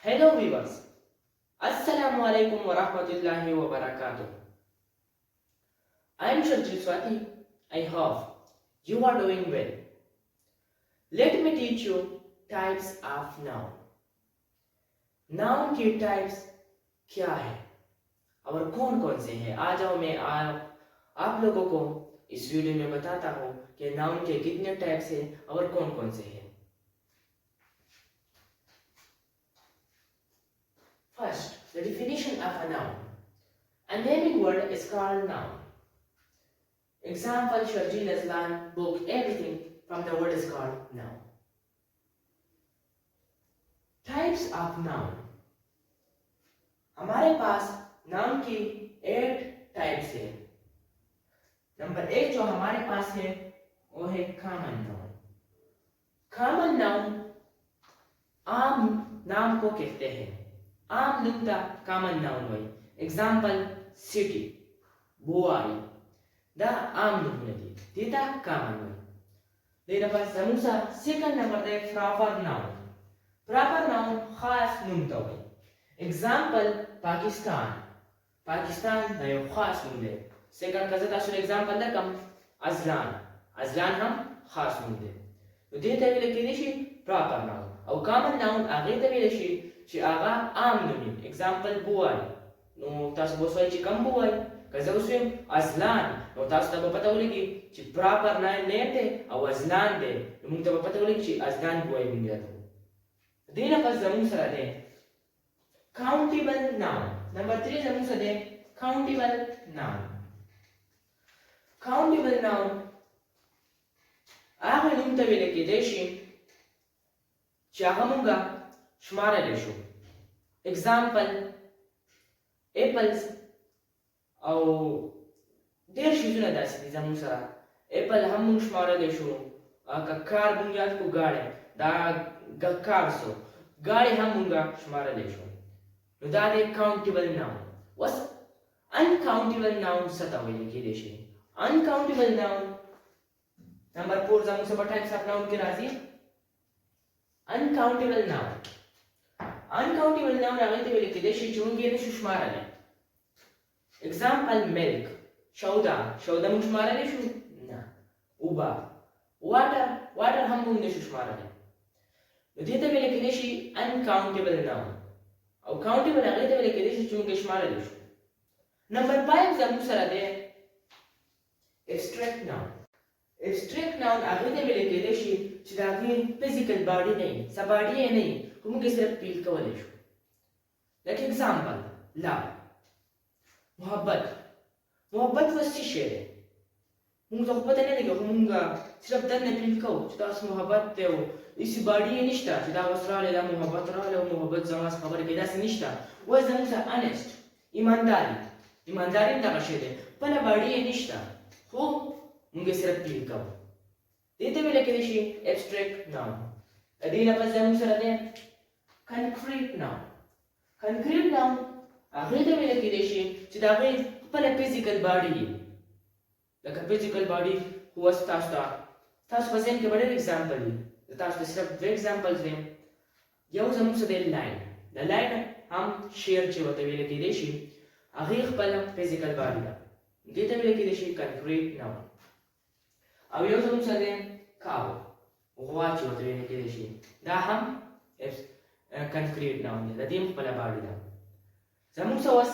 Hello viewers, Assalamu alaikum wa rahmatullahi wa barakatuh. I am Sharjit Swati. I hope you are doing well. Let me teach you types of noun. Noun के types क्या है और कौन कौन से हैं? आ जाओ मैं आप लोगों को इस वीडियो में बताता हूँ कि नाउन के कितने टाइप्स हैं और कौन कौन से हैं. First, the definition of a noun. A naming word is called noun. Example, Sharjeel Aslan, book, everything from the word is called noun. Types of noun. हमारे पास नाउन की 8 टाइप्स है. नंबर 1 जो हमारे पास है वो है कॉमन नाउन. कॉमन नाउन आम नाम को कहते हैं. आम नुक्ता कॉमन नाउन हुई. एग्जाम्पल सिटी, बुआई, दा आम नुक्ता तीता कॉमन हुई. देना पास समूसा. सेकंड नंबर दे प्रॉपर नाउन. प्रॉपर नाउन खास नुक्ता हुई. एग्जाम्पल पाकिस्तान, पाकिस्तान दा यो खास नुक्ता. सेकंड का जता सुन एग्जाम्पल दा कम अजलान, अजलान हम खास नुक्ता. तो देता वेले के देशी proper noun. او کامن ناون هغه ته ویل شي چې هغه عام نوم وي. اگزامپل بوای نو تاسو به وایئ چې کوم بوای. که زه وسیم ازلان نو تاسو ته به پته ولګي چې پراپر نیم دی او ازلان دی. نو موږ ته به پته ولګي چې ازلان بوای موږ راته. دې نه پس زموږ سره دی کاونټیبل ناون. نمبر 3 زموږ سره دی کاونټیبل ناون. کاونټیبل ناون هغه نوم ته ویل کېدی شي چې هغه مونږه شمارلی شو. اگزامپل اپلز او ډېر شیزونه داسې دي زموږ سره. اپل هم مونږ شمارلی شو. که کار مونږ یاد کړو ګاډی، دا کار سو. ګاډی هم مونږه شمارلی شو. نو دا دی کاونټیبل ناون. اوس انکاونټیبل ناون څه ته ویل کېدی شي؟ انکاونټیبل ناون نمبر 4 زموږ سره په ټایپس اف ناون کې راځي. uncountable noun. uncountable noun هغه ته ویل کېدی شي چې موږ یې نشو شمارلی. اگزامپل ملک، شودا، شودا موږ شمارلی شو؟ نه. اوبه، واټر، واټر هم موږ نشو شمارلی. نو دې ته ویل کېدی شي uncountable noun. او countable هغې ته ویل کېدی شي چې موږ یې شمارلی شو. نمبر 5 زموږ سره دی abstract noun. abstract noun هغې ته ویل کېدی شي چې د هغې فزیکل باډي نه وي، څه باډي یې نه وي، خو موږ یې صرف فیل کولی شو. لکه اگزامپل لو، محبت. محبت اوس څه شی دی؟ موږ ته خو پته نه لګي، خو موږ صرف دننه فیل کوو چې داسې محبت دی او هېڅ باډي یې نشته چې دا اوس راغلی دا محبت راغلی او محبت زما څخه خبرې کوي، داسې نشته. اوس زموږ سره انیسټ، ایمانداري. ایمانداري هم دغه شی دی، خپله باډي یې نشته خو موږ یې صرف فیل کوو. دې ته ویل کېدی شي abstract noun. د دې نه پس زموږ سره دی concrete noun. concrete noun هغې ته ویل کېدی شي چې د هغې خپله فزیکل باډي وي. لکه فزیکل باډي خو اوس تاسو په ذهن کې به ډېر اګزامپل وي. زه تاسو ته صرف 2 اګزامپلز ویم. یو زموږ سره دی لاین. د لاین هم شیر چې ورته ویل کېدی شي هغې خپله فزیکل باډي ده. دې ته ویل کېدی شي concrete noun. او یو زموږ سره دی کاو، غوا چې ورته ویل کېدی شي، دا هم کنکریټ ناون دی، د دې هم خپله باډي ده. زموږ سره اوس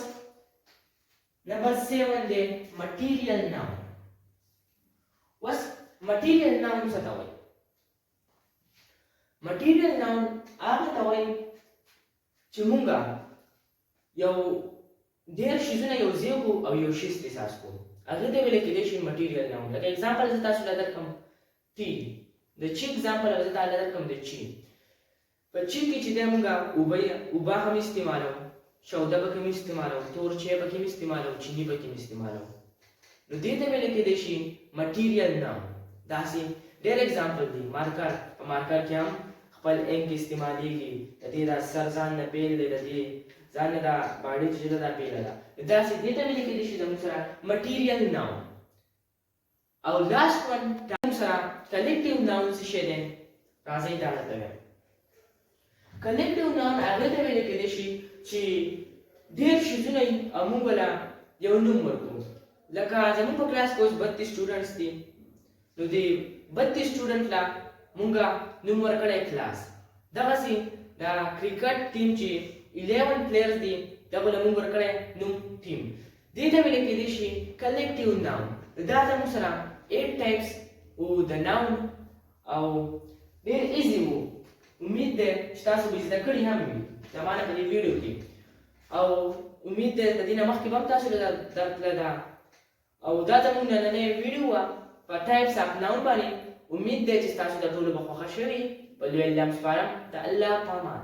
نمبر 7 دی مټیریل ناون. اوس مټیریل ناون څه ته وایي؟ مټیریل ناون هغه ته وایي چې مونږه یو ډېر شیزونه یو ځای کړو او یو شي اختصاص کړو، هغې ته ویل کېدی شي مټیریل ناون. لکه اگزامپل زه تاسو له درکړم ټي، د چي اگزامپل زه تاسو له درکړم د چي. په چي کې چې دی مونږه اوبه هم استعمالوو، شوده پکې هم استعمالوو، تور چای پکې هم استعمالوو، چیني پکې هم استعمالوو. نو دې ته ویل کېدی شي مټیریل ناون. داسې ډېر اگزامپل دي. مارکر، په مارکر کې هم خپل انک استعمالیږي. د دې دا سر ځان نه بیل دی، د دې ځان نه دا باډي چې ده دا بیله ده. داسې دې ته ویل کېدی شي زموږ سره مټیریل ناون. او لاست ون زموږ سره کلیکټیو ناون څه شی دی؟ راځئ دا درته وایم. کلیکټیو ناون هغه ته ویل کېدای شي چې ډېر شیزونه وي او موږ به له یو نوم ورکړو. لکه زموږ په کلاس کې اوس 32 سټوډنټس دي، نو د 32 سټوډنټ لا موږ نوم ورکړی کلاس. دغسې د کرکټ ټیم چې 11 پلیئرز دي دا به له موږ ورکړی نوم ټیم. دې ته ویل کېدای شي کلیکټیو ناون. دا زموږ سره 8 ټایپس و د ناون او ډېر ایزي وو. امید ده چې تاسو به زده کړي هم وي زمانه په دې ویډیو کې، او امید ده د دې نه مخکې به هم تاسو درتله ده. او دا زموږ نننۍ ویډیو وه په ټایپس اف ناون باندې. امید ده چې ستاسو د ټولو به خوښه شوې. په لوی الله سپارم. د الله په امان.